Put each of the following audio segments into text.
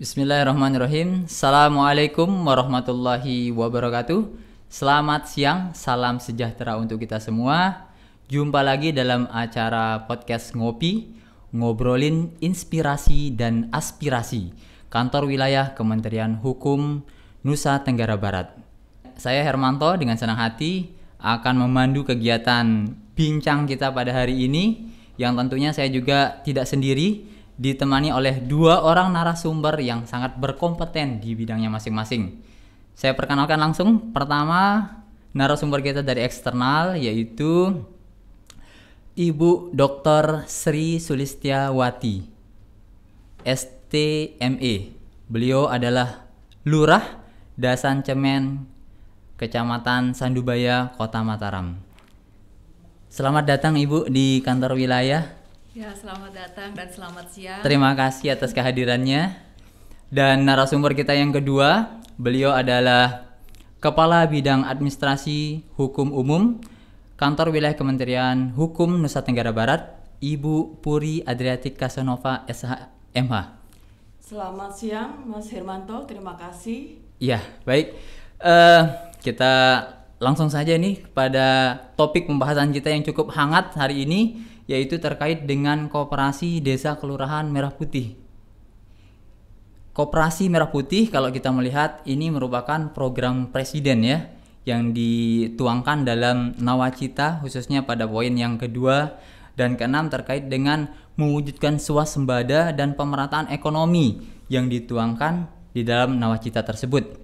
Bismillahirrahmanirrahim. Assalamualaikum warahmatullahi wabarakatuh. Selamat siang, salam sejahtera untuk kita semua. Jumpa lagi dalam acara podcast Ngopi, ngobrolin inspirasi dan aspirasi Kantor Wilayah Kementerian Hukum Nusa Tenggara Barat. Saya Hermanto dengan senang hati akan memandu kegiatan bincang kita pada hari ini, yang tentunya saya juga tidak sendiri, ditemani oleh dua orang narasumber yang sangat berkompeten di bidangnya masing-masing. Saya perkenalkan langsung. Pertama, narasumber kita dari eksternal, yaitu Ibu Dr. Sri Sulistiawati, STME. Beliau adalah Lurah Dasan Cemen, Kecamatan Sandubaya, Kota Mataram. Selamat datang Ibu di kantor wilayah. Ya, selamat datang dan selamat siang. Terima kasih atas kehadirannya. Dan narasumber kita yang kedua, beliau adalah Kepala Bidang Administrasi Hukum Umum Kantor Wilayah Kementerian Hukum Nusa Tenggara Barat, Ibu Puri Adriatik Casanova SH.MH. Selamat siang Mas Hermanto, terima kasih. Ya, baik. Kita langsung saja nih pada topik pembahasan kita yang cukup hangat hari ini, yaitu terkait dengan Koperasi Desa Kelurahan Merah Putih. Koperasi Merah Putih, kalau kita melihat, ini merupakan program presiden ya, yang dituangkan dalam nawacita, khususnya pada poin yang kedua dan keenam terkait dengan mewujudkan swasembada dan pemerataan ekonomi yang dituangkan di dalam nawacita tersebut.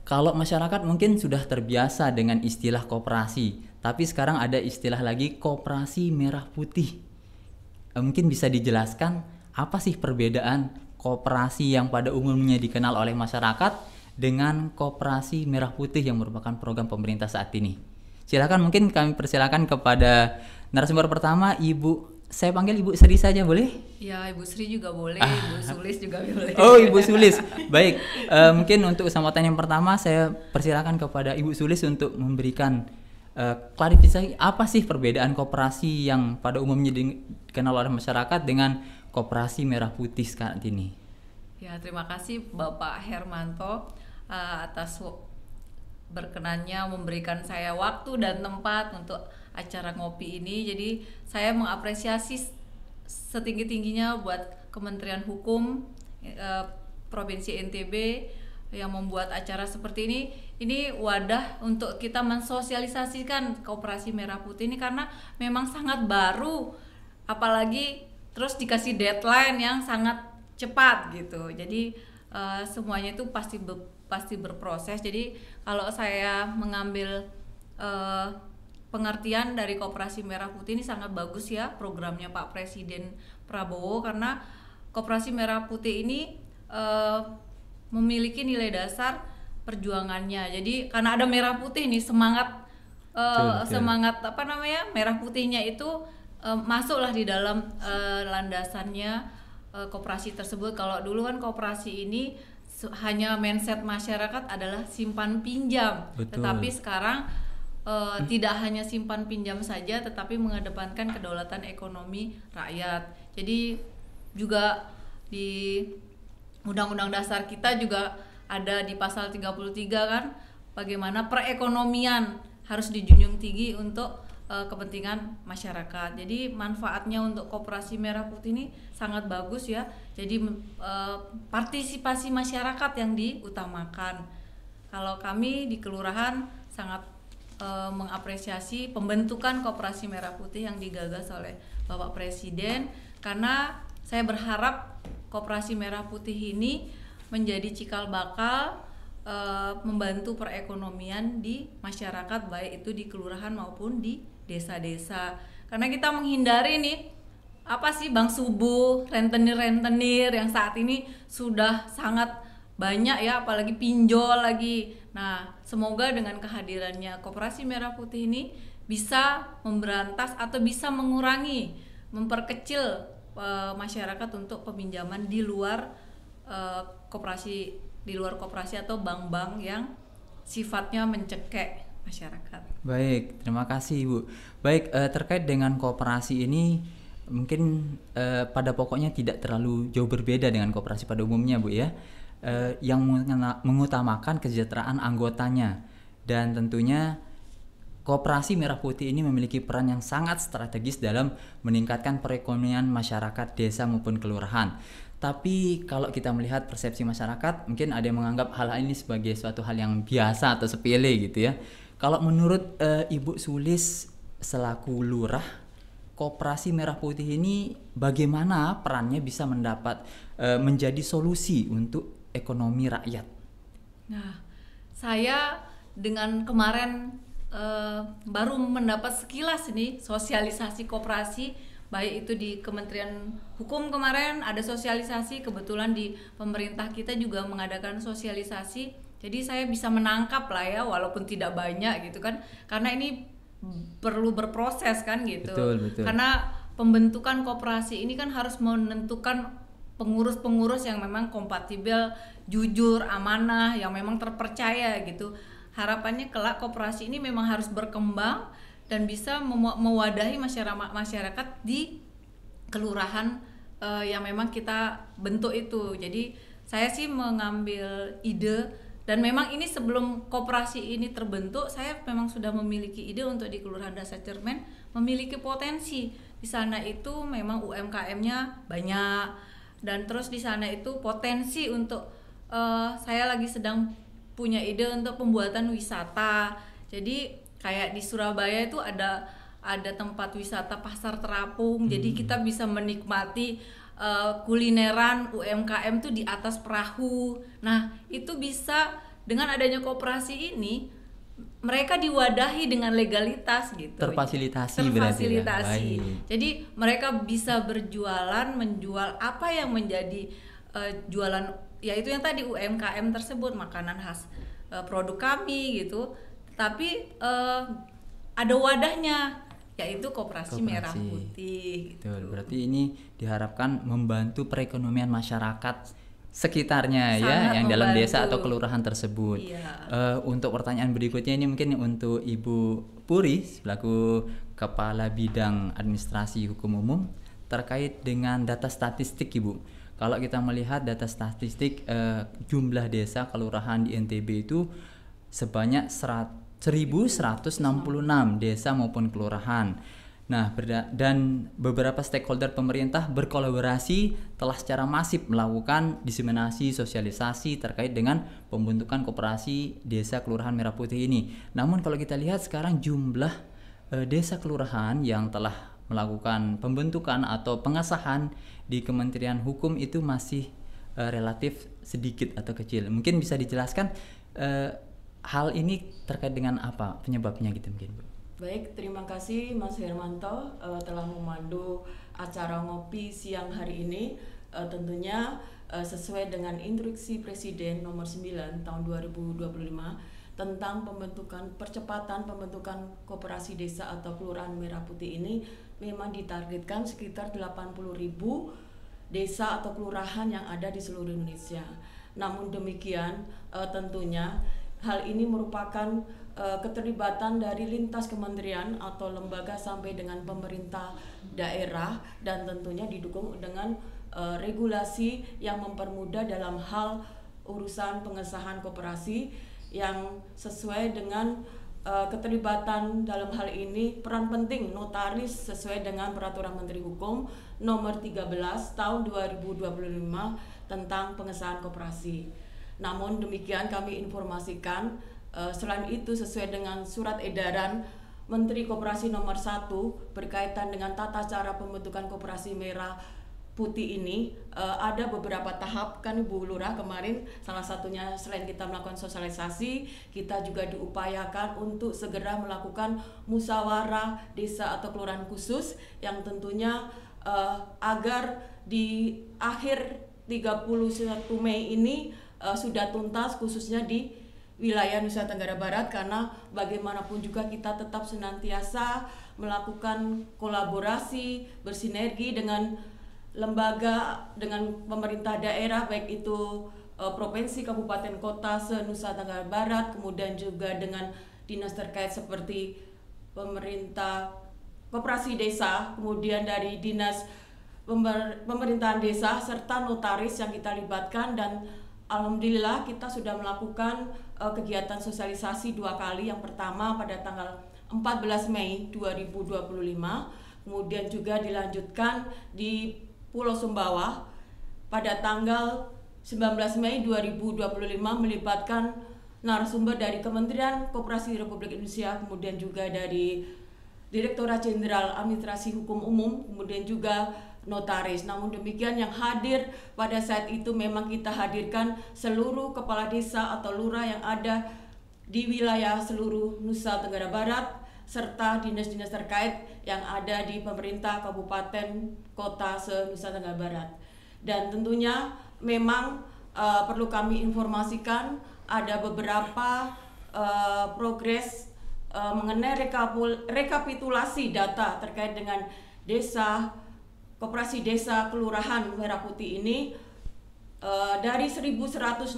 Kalau masyarakat mungkin sudah terbiasa dengan istilah koperasi, tapi sekarang ada istilah lagi, Koperasi Merah Putih. Mungkin bisa dijelaskan apa sih perbedaan koperasi yang pada umumnya dikenal oleh masyarakat dengan Koperasi Merah Putih yang merupakan program pemerintah saat ini. Silakan, mungkin kami persilakan kepada narasumber pertama, Ibu. Saya panggil Ibu Sri saja boleh? Ya, Ibu Sri juga boleh, Ibu Sulis juga boleh. Oh, Ibu Sulis. Baik, mungkin untuk kesempatan yang pertama saya persilakan kepada Ibu Sulis untuk memberikan klarifikasi apa sih perbedaan koperasi yang pada umumnya dikenal oleh masyarakat dengan Koperasi Merah Putih saat ini. Ya, terima kasih Bapak Hermanto atas berkenannya memberikan saya waktu dan tempat untuk acara ngopi ini. Jadi saya mengapresiasi setinggi-tingginya buat Kementerian Hukum Provinsi NTB yang membuat acara seperti ini. Ini wadah untuk kita mensosialisasikan Koperasi Merah Putih ini, karena memang sangat baru, apalagi terus dikasih deadline yang sangat cepat gitu. Jadi semuanya itu pasti berproses. Jadi kalau saya mengambil pengertian dari Koperasi Merah Putih ini, sangat bagus ya programnya Pak Presiden Prabowo, karena Koperasi Merah Putih ini memiliki nilai dasar perjuangannya. Jadi karena ada merah putih nih, semangat merah putihnya itu masuklah di dalam landasannya koperasi tersebut. Kalau dulu kan koperasi ini hanya mindset masyarakat adalah simpan pinjam. Betul. Tetapi sekarang tidak hanya simpan pinjam saja, tetapi mengedepankan kedaulatan ekonomi rakyat. Jadi juga di Undang-Undang Dasar kita juga ada di pasal 33 kan, bagaimana perekonomian harus dijunjung tinggi untuk kepentingan masyarakat. Jadi manfaatnya untuk Koperasi Merah Putih ini sangat bagus ya. Jadi partisipasi masyarakat yang diutamakan. Kalau kami di kelurahan sangat mengapresiasi pembentukan Koperasi Merah Putih yang digagas oleh Bapak Presiden, karena saya berharap Koperasi Merah Putih ini menjadi cikal bakal membantu perekonomian di masyarakat, baik itu di kelurahan maupun di desa-desa. Karena kita menghindari nih apa sih bank subuh, rentenir yang saat ini sudah sangat banyak ya, apalagi pinjol lagi. Nah, semoga dengan kehadirannya Koperasi Merah Putih ini bisa memberantas atau bisa mengurangi, memperkecil masyarakat untuk peminjaman di luar koperasi atau bank-bank yang sifatnya mencekek masyarakat. Baik, terima kasih Ibu. Baik, terkait dengan koperasi ini, mungkin pada pokoknya tidak terlalu jauh berbeda dengan koperasi pada umumnya, Bu ya. Yang mengutamakan kesejahteraan anggotanya, dan tentunya Koperasi Merah Putih ini memiliki peran yang sangat strategis dalam meningkatkan perekonomian masyarakat desa maupun kelurahan. Tapi kalau kita melihat persepsi masyarakat, mungkin ada yang menganggap hal ini sebagai suatu hal yang biasa atau sepele gitu ya. Kalau menurut Ibu Sulis selaku lurah, Koperasi Merah Putih ini bagaimana perannya bisa menjadi solusi untuk ekonomi rakyat? Nah, saya dengan kemarin baru mendapat sekilas nih sosialisasi koperasi, baik itu di Kementerian Hukum kemarin ada sosialisasi, kebetulan di pemerintah kita juga mengadakan sosialisasi, jadi saya bisa menangkap lah ya, walaupun tidak banyak gitu kan, karena ini perlu berproses kan gitu. Betul. Karena pembentukan koperasi ini kan harus menentukan pengurus-pengurus yang memang kompatibel, jujur, amanah, yang memang terpercaya gitu. Harapannya kelak koperasi ini memang harus berkembang dan bisa mewadahi masyarakat di kelurahan yang memang kita bentuk itu. Jadi saya sih mengambil ide, dan memang ini sebelum koperasi ini terbentuk, saya memang sudah memiliki ide untuk di Kelurahan Dasar Cermen memiliki potensi. Di sana itu memang UMKM-nya banyak, dan terus di sana itu potensi untuk saya lagi sedang punya ide untuk pembuatan wisata. Jadi kayak di Surabaya itu ada tempat wisata pasar terapung. Jadi kita bisa menikmati kulineran UMKM tuh di atas perahu. Nah, itu bisa dengan adanya koperasi ini mereka diwadahi dengan legalitas gitu. Terfasilitasi berarti ya. Baik. Jadi mereka bisa berjualan, menjual apa yang menjadi jualan, yaitu yang tadi UMKM tersebut, makanan khas produk kami gitu, tapi ada wadahnya, yaitu Koperasi Merah Putih gitu. Betul, berarti ini diharapkan membantu perekonomian masyarakat sekitarnya. Sangat ya, yang membantu. Dalam desa atau kelurahan tersebut. Iya. Untuk pertanyaan berikutnya ini mungkin untuk Ibu Puri selaku Kepala Bidang Administrasi Hukum Umum terkait dengan data statistik, Ibu. Kalau kita melihat data statistik jumlah desa kelurahan di NTB itu sebanyak 1.166 desa maupun kelurahan. Nah, dan beberapa stakeholder pemerintah berkolaborasi telah secara masif melakukan diseminasi sosialisasi terkait dengan pembentukan Koperasi Desa Kelurahan Merah Putih ini. Namun kalau kita lihat sekarang jumlah desa kelurahan yang telah melakukan pembentukan atau pengesahan di Kementerian Hukum itu masih relatif sedikit atau kecil. Mungkin bisa dijelaskan hal ini terkait dengan apa penyebabnya gitu mungkin, Bu? Baik, terima kasih Mas Hermanto telah memandu acara ngopi siang hari ini. Tentunya sesuai dengan instruksi Presiden nomor 9 tahun 2025 tentang percepatan pembentukan koperasi desa atau kelurahan Merah Putih ini, memang ditargetkan sekitar 80.000 desa atau kelurahan yang ada di seluruh Indonesia. Namun demikian tentunya hal ini merupakan keterlibatan dari lintas kementerian atau lembaga sampai dengan pemerintah daerah, dan tentunya didukung dengan regulasi yang mempermudah dalam hal urusan pengesahan koperasi yang sesuai dengan keterlibatan dalam hal ini peran penting notaris sesuai dengan Peraturan Menteri Hukum nomor 13 tahun 2025 tentang pengesahan koperasi. Namun demikian kami informasikan selain itu sesuai dengan surat edaran Menteri Koperasi nomor 1 berkaitan dengan tata cara pembentukan Koperasi Merah Putih ini, ada beberapa tahap kan Ibu Lurah kemarin, salah satunya selain kita melakukan sosialisasi, kita juga diupayakan untuk segera melakukan musyawarah desa atau kelurahan khusus yang tentunya agar di akhir 31 Mei ini sudah tuntas khususnya di wilayah Nusa Tenggara Barat, karena bagaimanapun juga kita tetap senantiasa melakukan kolaborasi bersinergi dengan lembaga, dengan pemerintah daerah baik itu provinsi, kabupaten, kota se-Nusa Tenggara Barat, kemudian juga dengan dinas terkait seperti pemerintah koperasi desa, kemudian dari dinas pemerintahan desa serta notaris yang kita libatkan, dan alhamdulillah kita sudah melakukan kegiatan sosialisasi 2 kali. Yang pertama pada tanggal 14 Mei 2025, kemudian juga dilanjutkan di Pulau Sumbawa pada tanggal 19 Mei 2025 melibatkan narasumber dari Kementerian Koperasi Republik Indonesia, kemudian juga dari Direktorat Jenderal Administrasi Hukum Umum, kemudian juga notaris. Namun demikian yang hadir pada saat itu memang kita hadirkan seluruh kepala desa atau lurah yang ada di wilayah seluruh Nusa Tenggara Barat serta dinas-dinas terkait yang ada di pemerintah kabupaten kota se-Nusa Tenggara Barat. Dan tentunya memang perlu kami informasikan ada beberapa progres mengenai rekapitulasi data terkait dengan desa, koperasi desa kelurahan Merah Putih ini. Dari 1166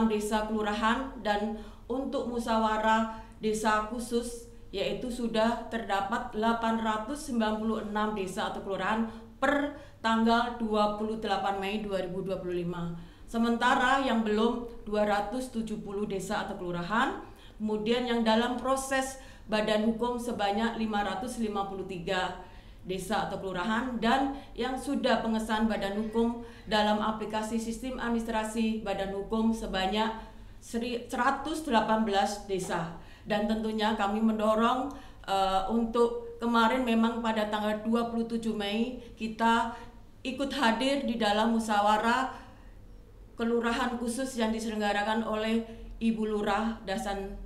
desa kelurahan dan untuk musyawarah desa khusus yaitu sudah terdapat 896 desa atau kelurahan per tanggal 28 Mei 2025. Sementara yang belum 270 desa atau kelurahan, kemudian yang dalam proses badan hukum sebanyak 553 desa atau kelurahan, dan yang sudah pengesahan badan hukum dalam aplikasi sistem administrasi badan hukum sebanyak 118 desa. Dan tentunya kami mendorong untuk kemarin memang pada tanggal 27 Mei kita ikut hadir di dalam musyawarah kelurahan khusus yang diselenggarakan oleh Ibu Lurah Dasan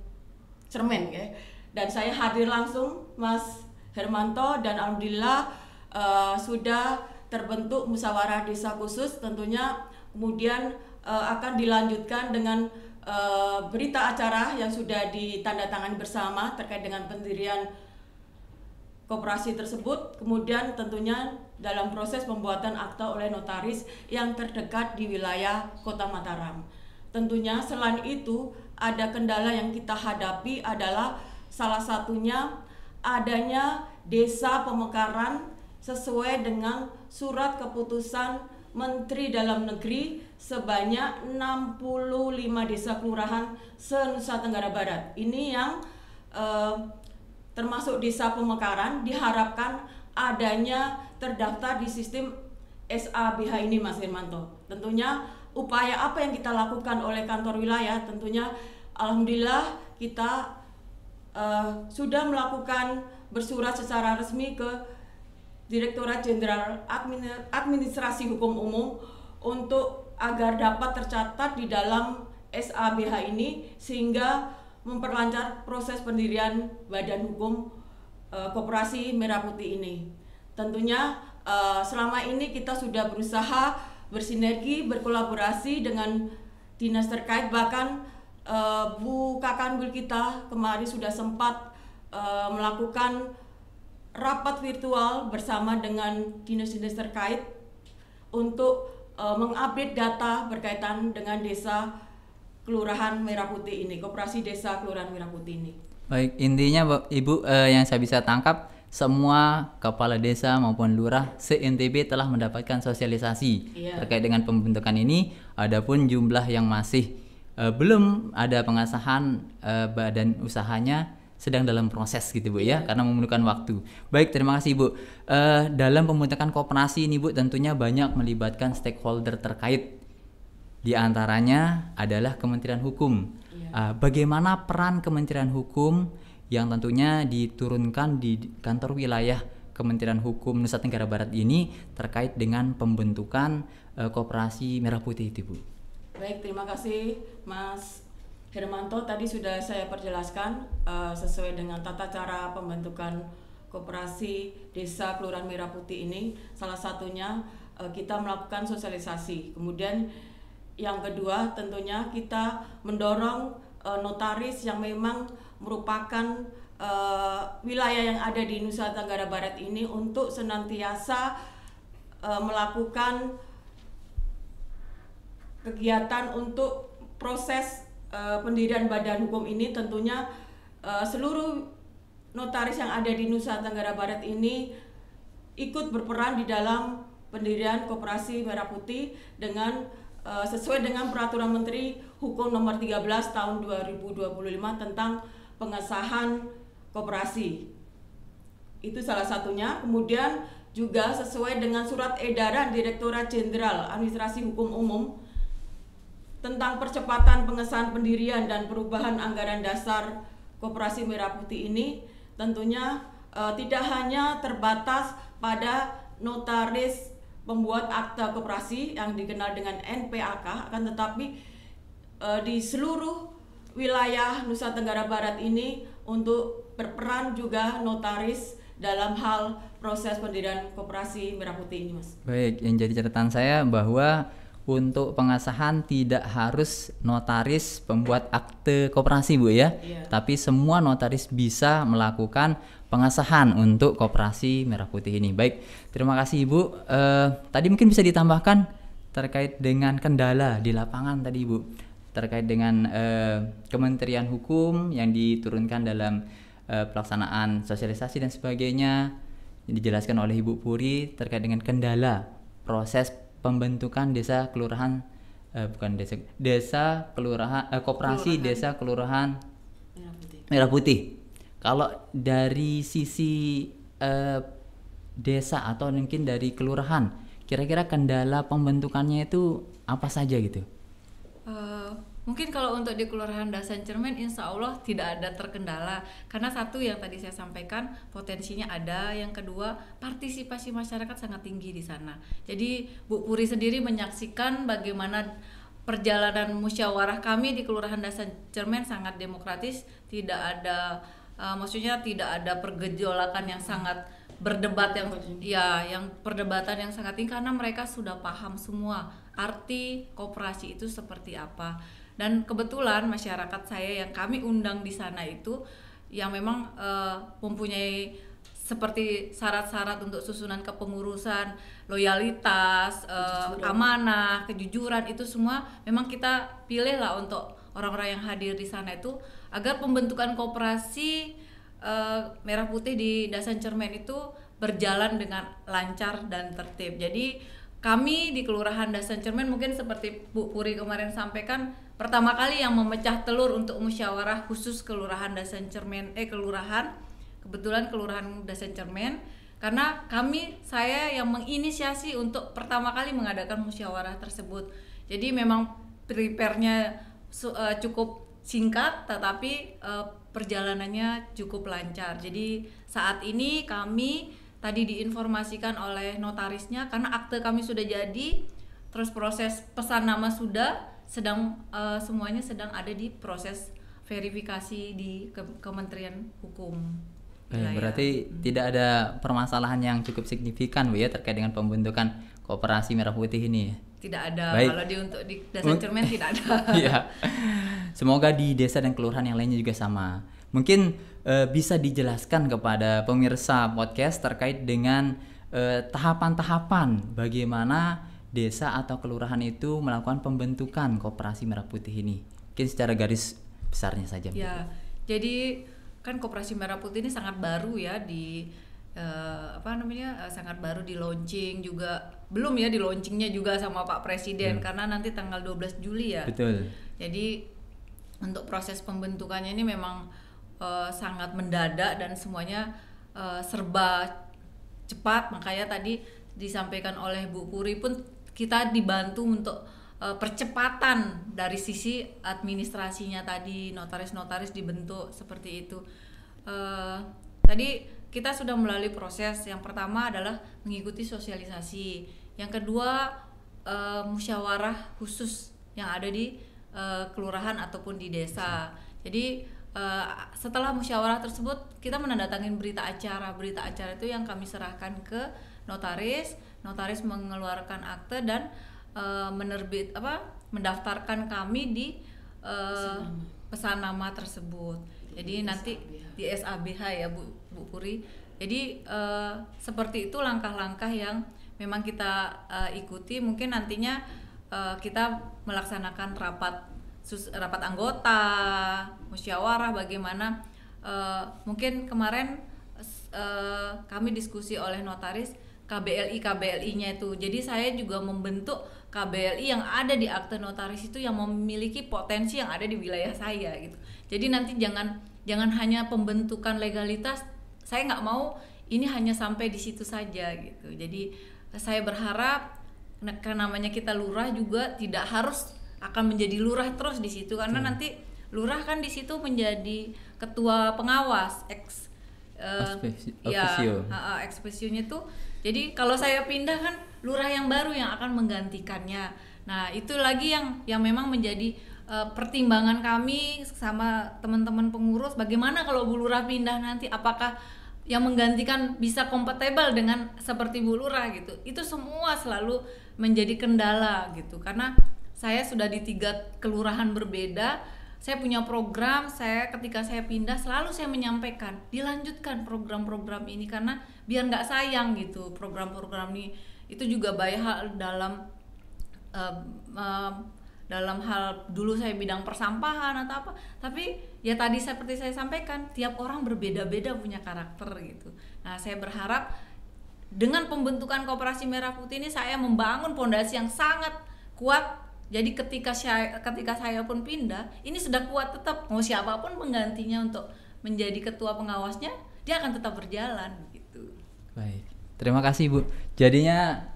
Cermen ya. Dan saya hadir langsung Mas Hermanto, dan alhamdulillah sudah terbentuk musyawarah desa khusus. Tentunya kemudian akan dilanjutkan dengan berita acara yang sudah ditandatangani bersama terkait dengan pendirian koperasi tersebut. Kemudian tentunya dalam proses pembuatan akta oleh notaris yang terdekat di wilayah Kota Mataram. Tentunya selain itu ada kendala yang kita hadapi adalah salah satunya adanya desa pemekaran sesuai dengan surat keputusan Menteri Dalam Negeri sebanyak 65 desa kelurahan se-Nusa Tenggara Barat. Ini yang termasuk desa pemekaran diharapkan adanya terdaftar di sistem SABH ini, Mas Hermanto. Tentunya upaya apa yang kita lakukan oleh kantor wilayah, tentunya alhamdulillah kita sudah melakukan bersurat secara resmi ke Direktorat Jenderal Administrasi Hukum Umum untuk agar dapat tercatat di dalam SABH ini sehingga memperlancar proses pendirian badan hukum Koperasi Merah Putih ini. Tentunya selama ini kita sudah berusaha bersinergi, berkolaborasi dengan dinas terkait, bahkan Bu Kakanwil kita kemarin sudah sempat melakukan rapat virtual bersama dengan dinas-dinas terkait untuk mengupdate data berkaitan dengan desa Kelurahan Merah Putih ini, Koperasi Desa Kelurahan Merah Putih ini. Baik, intinya Ibu yang saya bisa tangkap, semua kepala desa maupun lurah se-NTB telah mendapatkan sosialisasi terkait dengan pembentukan ini. Adapun jumlah yang masih belum ada pengesahan badan usahanya sedang dalam proses gitu Bu ya, karena memerlukan waktu. Baik, terima kasih Bu. Dalam pembentukan koperasi ini Bu tentunya banyak melibatkan stakeholder terkait. Di antaranya adalah Kementerian Hukum. Bagaimana peran Kementerian Hukum yang tentunya diturunkan di kantor wilayah Kementerian Hukum Nusa Tenggara Barat ini terkait dengan pembentukan Koperasi Merah Putih itu Bu? Baik, terima kasih Mas Hermanto. Tadi sudah saya perjelaskan sesuai dengan tata cara pembentukan Koperasi Desa Kelurahan Merah Putih ini. Salah satunya kita melakukan sosialisasi. Kemudian yang kedua tentunya kita mendorong notaris yang memang merupakan wilayah yang ada di Nusa Tenggara Barat ini untuk senantiasa melakukan kegiatan untuk proses pendirian badan hukum ini. Tentunya seluruh notaris yang ada di Nusa Tenggara Barat ini ikut berperan di dalam pendirian Koperasi Merah Putih dengan sesuai dengan Peraturan Menteri Hukum Nomor 13 Tahun 2025 tentang pengesahan koperasi. Itu salah satunya. Kemudian juga sesuai dengan Surat Edaran Direktorat Jenderal Administrasi Hukum Umum tentang percepatan pengesahan pendirian dan perubahan anggaran dasar Koperasi Merah Putih ini tentunya tidak hanya terbatas pada notaris pembuat akta koperasi yang dikenal dengan NPAK, akan tetapi di seluruh wilayah Nusa Tenggara Barat ini untuk berperan juga notaris dalam hal proses pendirian Koperasi Merah Putih ini, Mas. Baik, yang jadi catatan saya bahwa untuk pengesahan tidak harus notaris pembuat akte koperasi, Bu ya. Iya. Tapi semua notaris bisa melakukan pengesahan untuk Koperasi Merah Putih ini. Baik, terima kasih Ibu. Tadi mungkin bisa ditambahkan terkait dengan kendala di lapangan tadi, Bu. Terkait dengan Kementerian Hukum yang diturunkan dalam pelaksanaan sosialisasi dan sebagainya, yang dijelaskan oleh Ibu Puri terkait dengan kendala proses pembentukan desa kelurahan koperasi desa kelurahan Merah Putih. Kalau dari sisi desa atau mungkin dari kelurahan, kira-kira kendala pembentukannya itu apa saja gitu? Mungkin kalau untuk di Kelurahan Dasan Cermen insya Allah tidak ada terkendala, karena satu yang tadi saya sampaikan potensinya ada, yang kedua partisipasi masyarakat sangat tinggi di sana. Jadi Bu Puri sendiri menyaksikan bagaimana perjalanan musyawarah kami di Kelurahan Dasan Cermen sangat demokratis, tidak ada maksudnya tidak ada pergejolakan yang sangat berdebat yang perdebatan yang sangat tinggi, karena mereka sudah paham semua arti koperasi itu seperti apa. Dan kebetulan masyarakat saya yang kami undang di sana itu yang memang mempunyai seperti syarat-syarat untuk susunan kepengurusan, loyalitas, amanah, kejujuran, itu semua memang kita pilih lah untuk orang-orang yang hadir di sana itu agar pembentukan koperasi Merah Putih di Dasan Cermen itu berjalan dengan lancar dan tertib. Jadi kami di Kelurahan Dasan Cermen mungkin seperti Bu Puri kemarin sampaikan, pertama kali yang memecah telur untuk musyawarah khusus Kelurahan Dasan Cermen kebetulan Kelurahan Dasan Cermen, karena saya yang menginisiasi untuk pertama kali mengadakan musyawarah tersebut. Jadi memang prepare-nya cukup singkat, tetapi perjalanannya cukup lancar. Jadi saat ini kami tadi diinformasikan oleh notarisnya, karena akte kami sudah jadi, terus proses pesan nama semuanya sedang ada di proses verifikasi di Kementerian Hukum. Berarti tidak ada permasalahan yang cukup signifikan, Bu ya, terkait dengan pembentukan Koperasi Merah Putih ini. Tidak ada. Baik. Kalau untuk di Dasan Cermen tidak ada. Iya. Semoga di desa dan kelurahan yang lainnya juga sama. Mungkin bisa dijelaskan kepada pemirsa podcast terkait dengan tahapan-tahapan bagaimana desa atau kelurahan itu melakukan pembentukan Koperasi Merah Putih ini. Mungkin secara garis besarnya saja. Ya, jadi kan Koperasi Merah Putih ini sangat baru ya sangat baru di launching juga, belum ya di launchingnya juga sama Pak Presiden karena nanti tanggal 12 Juli ya. Betul. Jadi untuk proses pembentukannya ini memang sangat mendadak dan semuanya serba cepat, makanya tadi disampaikan oleh Bu Puri pun kita dibantu untuk percepatan dari sisi administrasinya tadi, notaris-notaris dibentuk seperti itu. Tadi kita sudah melalui proses, yang pertama adalah mengikuti sosialisasi, yang kedua musyawarah khusus yang ada di kelurahan ataupun di desa. Jadi setelah musyawarah tersebut kita menandatangani berita acara itu yang kami serahkan ke notaris mengeluarkan akte dan mendaftarkan kami di pesan nama tersebut. Jadi nanti di SABH ya Bu Puri. Jadi seperti itu langkah-langkah yang memang kita ikuti. Mungkin nantinya kita melaksanakan rapat anggota, musyawarah bagaimana mungkin kemarin kami diskusi oleh notaris KBLI-nya itu. Jadi saya juga membentuk KBLI yang ada di akte notaris itu yang memiliki potensi yang ada di wilayah saya gitu. Jadi nanti jangan hanya pembentukan legalitas, saya nggak mau ini hanya sampai di situ saja gitu. Jadi saya berharap karena namanya kita lurah juga tidak harus akan menjadi lurah terus di situ, karena nanti lurah kan di situ menjadi ketua pengawas ekspesionya tuh. Jadi kalau saya pindah kan lurah yang baru yang akan menggantikannya. Nah itu lagi yang memang menjadi pertimbangan kami sama teman-teman pengurus, bagaimana kalau Bu Lurah pindah nanti, apakah yang menggantikan bisa kompatibel dengan seperti Bu Lurah gitu. Itu semua selalu menjadi kendala gitu, karena saya sudah di 3 kelurahan berbeda. Saya punya program, ketika saya pindah selalu saya menyampaikan dilanjutkan program-program ini, karena biar nggak sayang gitu program-program ini. Itu juga baik dalam hal dulu saya bidang persampahan atau apa, tapi ya tadi seperti saya sampaikan, tiap orang berbeda-beda punya karakter gitu. Nah saya berharap dengan pembentukan Koperasi Merah Putih ini saya membangun pondasi yang sangat kuat. Jadi ketika saya pun pindah, ini sudah kuat tetap, mau siapapun penggantinya untuk menjadi ketua pengawasnya, dia akan tetap berjalan gitu. Baik, terima kasih Bu. Jadinya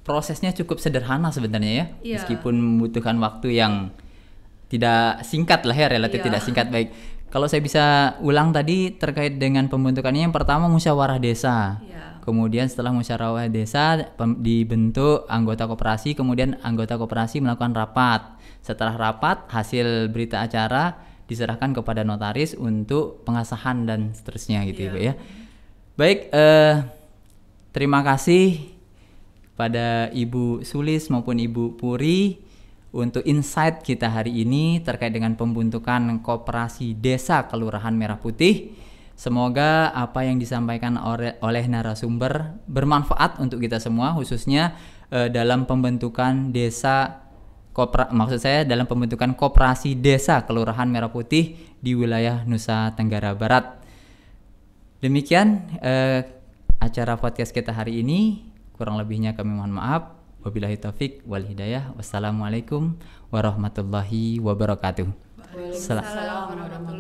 prosesnya cukup sederhana sebenarnya ya, meskipun membutuhkan waktu yang tidak singkat lah ya, relatif tidak singkat. Baik, kalau saya bisa ulang tadi terkait dengan pembentukannya, yang pertama musyawarah desa. Kemudian setelah musyawarah desa dibentuk anggota koperasi, kemudian anggota koperasi melakukan rapat. Setelah rapat, hasil berita acara diserahkan kepada notaris untuk pengesahan dan seterusnya gitu ya. Baik, terima kasih pada Ibu Sulis maupun Ibu Puri untuk insight kita hari ini terkait dengan pembentukan Koperasi Desa Kelurahan Merah Putih. Semoga apa yang disampaikan oleh narasumber bermanfaat untuk kita semua, khususnya dalam pembentukan dalam pembentukan Koperasi Desa Kelurahan Merah Putih di wilayah Nusa Tenggara Barat. Demikian acara podcast kita hari ini. Kurang lebihnya kami mohon maaf. Wabillahi taufik wal hidayah. Wassalamualaikum warahmatullahi wabarakatuh. Waalaikumsalam warahmatullahi wabarakatuh.